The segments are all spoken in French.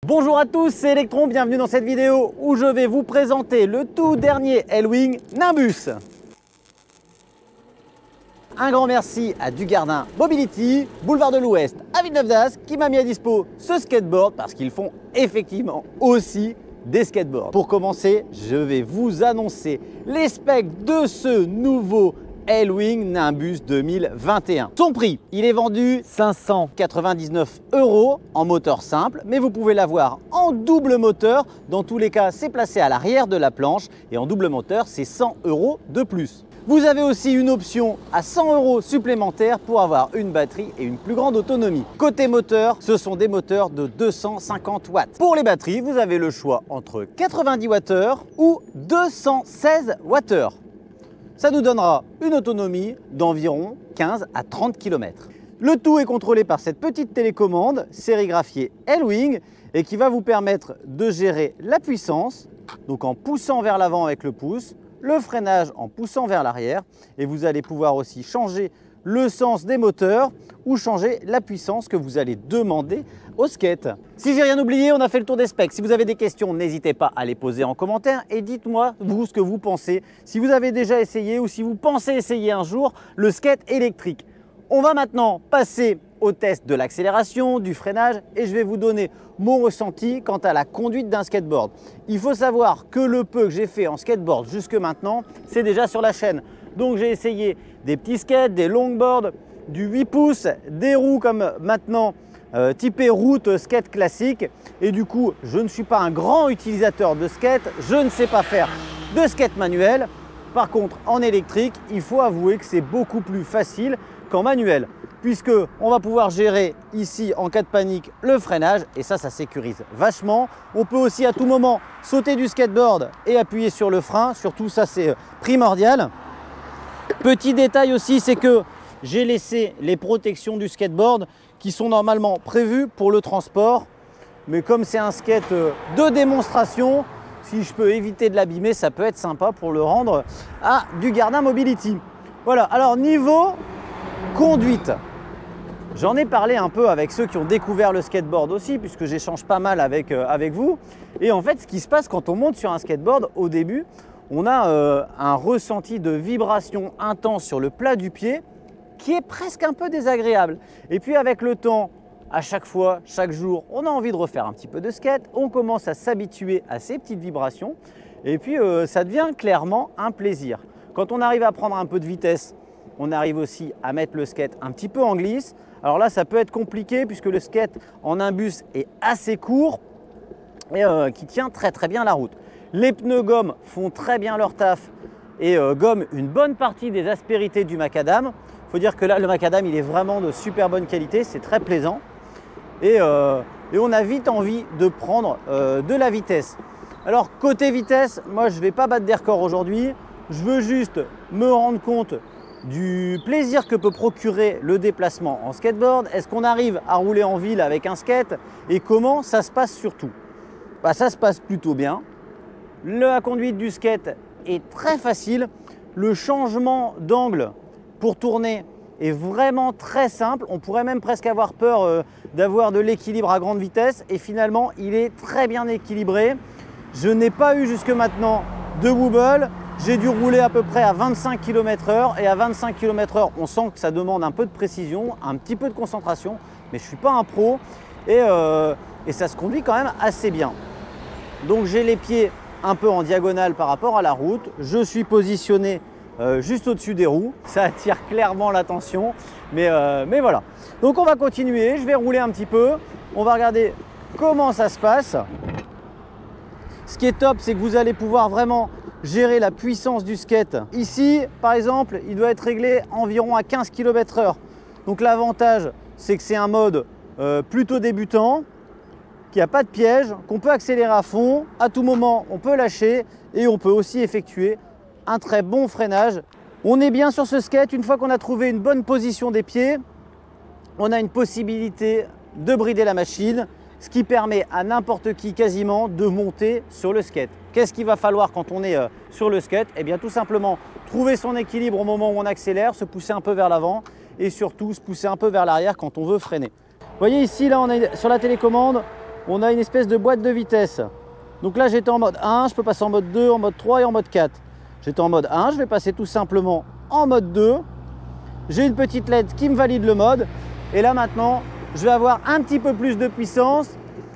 Bonjour à tous, c'est Electron, bienvenue dans cette vidéo où je vais vous présenter le tout dernier L-Wing Nimbus. Un grand merci à Dugardin Mobility, boulevard de l'Ouest à Villeneuve-d'Ascq qui m'a mis à dispo ce skateboard parce qu'ils font effectivement aussi des skateboards. Pour commencer, je vais vous annoncer les specs de ce nouveau L-Wing Nimbus 2021. Son prix, il est vendu 599 € en moteur simple, mais vous pouvez l'avoir en double moteur. Dans tous les cas, c'est placé à l'arrière de la planche et en double moteur, c'est 100 € de plus. Vous avez aussi une option à 100 € supplémentaires pour avoir une batterie et une plus grande autonomie. Côté moteur, ce sont des moteurs de 250 watts. Pour les batteries, vous avez le choix entre 90 Wh ou 216 Wh. Ça nous donnera une autonomie d'environ 15 à 30 km. Le tout est contrôlé par cette petite télécommande sérigraphiée L-Wing et qui va vous permettre de gérer la puissance, donc en poussant vers l'avant avec le pouce, le freinage en poussant vers l'arrière, et vous allez pouvoir aussi changer le sens des moteurs ou changer la puissance que vous allez demander au skate. Si j'ai rien oublié, on a fait le tour des specs. Si vous avez des questions, n'hésitez pas à les poser en commentaire et dites-moi vous ce que vous pensez, si vous avez déjà essayé ou si vous pensez essayer un jour le skate électrique. On va maintenant passer au test de l'accélération, du freinage et je vais vous donner mon ressenti quant à la conduite d'un skateboard. Il faut savoir que le peu que j'ai fait en skateboard jusque maintenant, c'est déjà sur la chaîne. Donc j'ai essayé des petits skates, des longboards, du 8 pouces, des roues comme maintenant typées route skate classique. Et du coup, je ne suis pas un grand utilisateur de skate, je ne sais pas faire de skate manuel. Par contre, en électrique, il faut avouer que c'est beaucoup plus facile qu'en manuel, puisque on va pouvoir gérer ici en cas de panique le freinage et ça sécurise vachement. On peut aussi à tout moment sauter du skateboard et appuyer sur le frein, surtout ça c'est primordial. Petit détail aussi, c'est que j'ai laissé les protections du skateboard qui sont normalement prévues pour le transport, mais comme c'est un skate de démonstration, si je peux éviter de l'abîmer, ça peut être sympa pour le rendre à Dugardin Mobility. Voilà, alors niveau conduite, j'en ai parlé un peu avec ceux qui ont découvert le skateboard aussi, puisque j'échange pas mal avec vous. Et en fait, ce qui se passe quand on monte sur un skateboard, au début, on a un ressenti de vibration intense sur le plat du pied qui est presque un peu désagréable. Et puis avec le temps, à chaque fois, chaque jour, on a envie de refaire un petit peu de skate, on commence à s'habituer à ces petites vibrations et puis ça devient clairement un plaisir. Quand on arrive à prendre un peu de vitesse, on arrive aussi à mettre le skate un petit peu en glisse. Alors là, ça peut être compliqué puisque le skate en Nimbus est assez court et qui tient très bien la route. Les pneus gomme font très bien leur taf et gomment une bonne partie des aspérités du macadam. Il faut dire que là, le macadam, il est vraiment de super bonne qualité, c'est très plaisant. Et on a vite envie de prendre de la vitesse. Alors côté vitesse, moi je ne vais pas battre des records aujourd'hui. Je veux juste me rendre compte du plaisir que peut procurer le déplacement en skateboard. Est-ce qu'on arrive à rouler en ville avec un skate et comment ça se passe surtout? Ça se passe plutôt bien. La conduite du skate est très facile. Le changement d'angle pour tourner est vraiment très simple. On pourrait même presque avoir peur d'avoir de l'équilibre à grande vitesse et finalement il est très bien équilibré. Je n'ai pas eu jusque maintenant de wobble. J'ai dû rouler à peu près à 25 km/h et à 25 km/h on sent que ça demande un peu de précision, un petit peu de concentration, mais je ne suis pas un pro et ça se conduit quand même assez bien. Donc j'ai les pieds un peu en diagonale par rapport à la route, je suis positionné juste au-dessus des roues, ça attire clairement l'attention, mais voilà. Donc on va continuer, je vais rouler un petit peu, on va regarder comment ça se passe. Ce qui est top, c'est que vous allez pouvoir vraiment gérer la puissance du skate. Ici, par exemple, il doit être réglé environ à 15 km/h. Donc l'avantage, c'est que c'est un mode plutôt débutant, qu'il n'y a pas de piège, qu'on peut accélérer à fond, à tout moment on peut lâcher et on peut aussi effectuer un très bon freinage. On est bien sur ce skate, une fois qu'on a trouvé une bonne position des pieds, on a une possibilité de brider la machine, ce qui permet à n'importe qui quasiment de monter sur le skate. Qu'est-ce qu'il va falloir quand on est sur le skate? Eh bien tout simplement trouver son équilibre au moment où on accélère, se pousser un peu vers l'avant et surtout se pousser un peu vers l'arrière quand on veut freiner. Vous voyez ici, là on est sur la télécommande, on a une espèce de boîte de vitesse. Donc là, j'étais en mode 1, je peux passer en mode 2, en mode 3 et en mode 4. J'étais en mode 1, je vais passer tout simplement en mode 2. J'ai une petite LED qui me valide le mode. Et là, maintenant, je vais avoir un petit peu plus de puissance,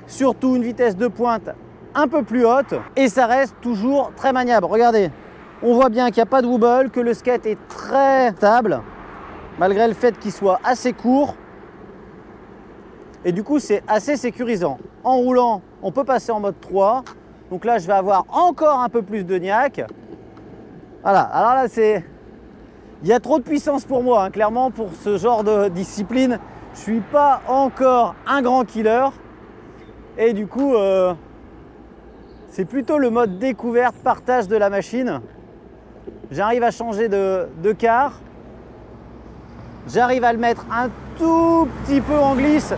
surtout une vitesse de pointe un peu plus haute. Et ça reste toujours très maniable. Regardez, on voit bien qu'il n'y a pas de wobble, que le skate est très stable, malgré le fait qu'il soit assez court. Et du coup, c'est assez sécurisant. En roulant, on peut passer en mode 3. Donc là, je vais avoir encore un peu plus de niaque. Voilà, alors là, il y a trop de puissance pour moi, hein. Clairement, pour ce genre de discipline, je ne suis pas encore un grand killer. Et du coup, c'est plutôt le mode découverte, partage de la machine. J'arrive à changer de quart. J'arrive à le mettre un tout petit peu en glisse,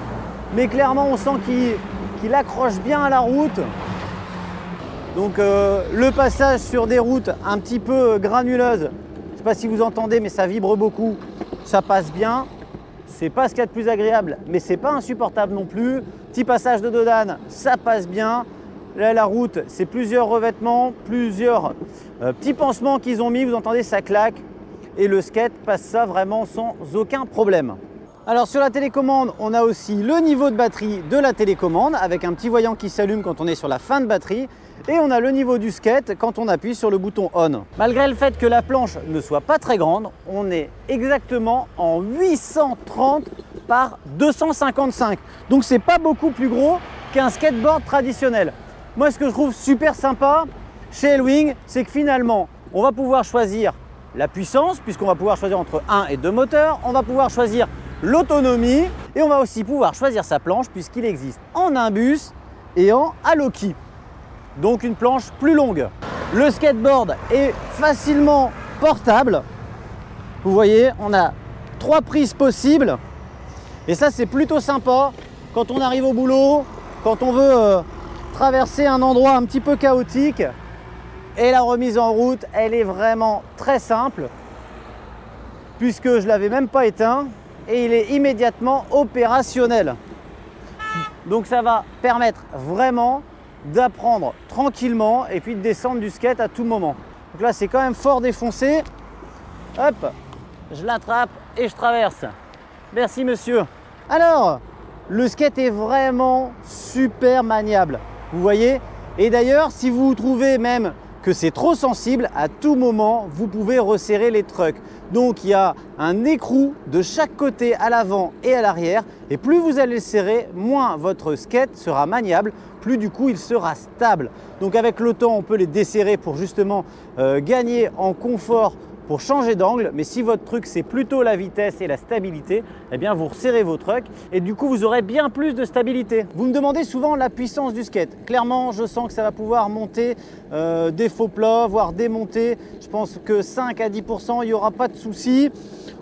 mais clairement, on sent qu'il accroche bien à la route. Donc le passage sur des routes un petit peu granuleuses, je ne sais pas si vous entendez, mais ça vibre beaucoup, ça passe bien. C'est pas ce qu'il y a de plus agréable, mais c'est pas insupportable non plus. Petit passage de dodane, ça passe bien. Là, la route, c'est plusieurs revêtements, plusieurs petits pansements qu'ils ont mis. Vous entendez, ça claque. Et le skate passe ça vraiment sans aucun problème. Alors sur la télécommande, on a aussi le niveau de batterie de la télécommande avec un petit voyant qui s'allume quand on est sur la fin de batterie. Et on a le niveau du skate quand on appuie sur le bouton on. Malgré le fait que la planche ne soit pas très grande, on est exactement en 830 par 255. Donc c'est pas beaucoup plus gros qu'un skateboard traditionnel. Moi, ce que je trouve super sympa chez Elwing, c'est que finalement, on va pouvoir choisir la puissance, puisqu'on va pouvoir choisir entre 1 et 2 moteurs. On va pouvoir choisir l'autonomie et on va aussi pouvoir choisir sa planche, puisqu'il existe en Nimbus et en Aloki. Donc une planche plus longue. Le skateboard est facilement portable. Vous voyez, on a 3 prises possibles. Et ça, c'est plutôt sympa quand on arrive au boulot, quand on veut traverser un endroit un petit peu chaotique. Et la remise en route, elle est vraiment très simple, puisque je ne l'avais même pas éteint et il est immédiatement opérationnel. Donc ça va permettre vraiment d'apprendre tranquillement et puis de descendre du skate à tout moment. Donc là, c'est quand même fort défoncé. Hop, je l'attrape et je traverse. Merci monsieur. Alors, le skate est vraiment super maniable, vous voyez. Et d'ailleurs, si vous trouvez même que c'est trop sensible, à tout moment, vous pouvez resserrer les trucks. Donc il y a un écrou de chaque côté, à l'avant et à l'arrière. Et plus vous allez le serrer, moins votre skate sera maniable, plus du coup il sera stable. Donc avec le temps, on peut les desserrer pour justement gagner en confort, pour changer d'angle. Mais si votre truc c'est plutôt la vitesse et la stabilité, eh bien vous resserrez vos trucks et du coup vous aurez bien plus de stabilité. Vous me demandez souvent la puissance du skate. Clairement, je sens que ça va pouvoir monter des faux plats, voire démonter. Je pense que 5 à 10%, il n'y aura pas de souci.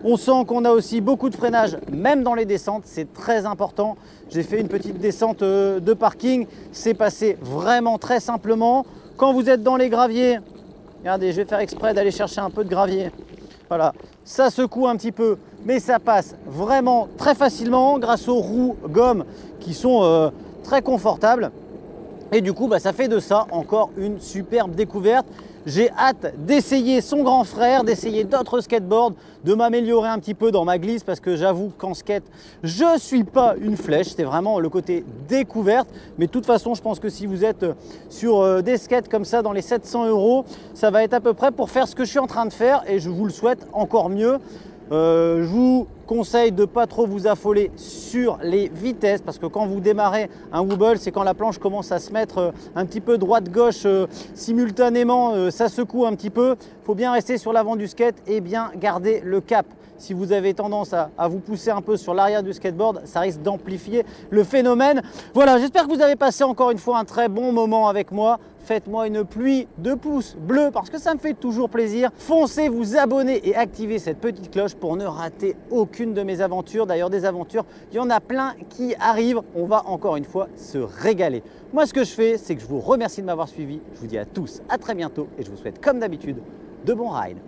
On sent qu'on a aussi beaucoup de freinage, même dans les descentes, c'est très important. J'ai fait une petite descente de parking, c'est passé vraiment très simplement. Quand vous êtes dans les graviers, regardez, je vais faire exprès d'aller chercher un peu de gravier. Voilà, ça secoue un petit peu, mais ça passe vraiment très facilement grâce aux roues gomme qui sont très confortables. Et du coup, ça fait de ça encore une superbe découverte. J'ai hâte d'essayer son grand frère, d'essayer d'autres skateboards, de m'améliorer un petit peu dans ma glisse parce que j'avoue qu'en skate, je ne suis pas une flèche. C'est vraiment le côté découverte. Mais de toute façon, je pense que si vous êtes sur des skates comme ça dans les 700 €, ça va être à peu près pour faire ce que je suis en train de faire et je vous le souhaite encore mieux. Je vous conseille de ne pas trop vous affoler sur les vitesses parce que quand vous démarrez un wobble, c'est quand la planche commence à se mettre un petit peu droite-gauche simultanément, ça secoue un petit peu. Il faut bien rester sur l'avant du skate et bien garder le cap. Si vous avez tendance à vous pousser un peu sur l'arrière du skateboard, ça risque d'amplifier le phénomène. Voilà, j'espère que vous avez passé encore une fois un très bon moment avec moi. Faites-moi une pluie de pouces bleus parce que ça me fait toujours plaisir. Foncez vous abonner et activez cette petite cloche pour ne rater aucune de mes aventures. D'ailleurs, des aventures, il y en a plein qui arrivent. On va encore une fois se régaler. Moi, ce que je fais, c'est que je vous remercie de m'avoir suivi. Je vous dis à tous à très bientôt et je vous souhaite comme d'habitude de bons rides.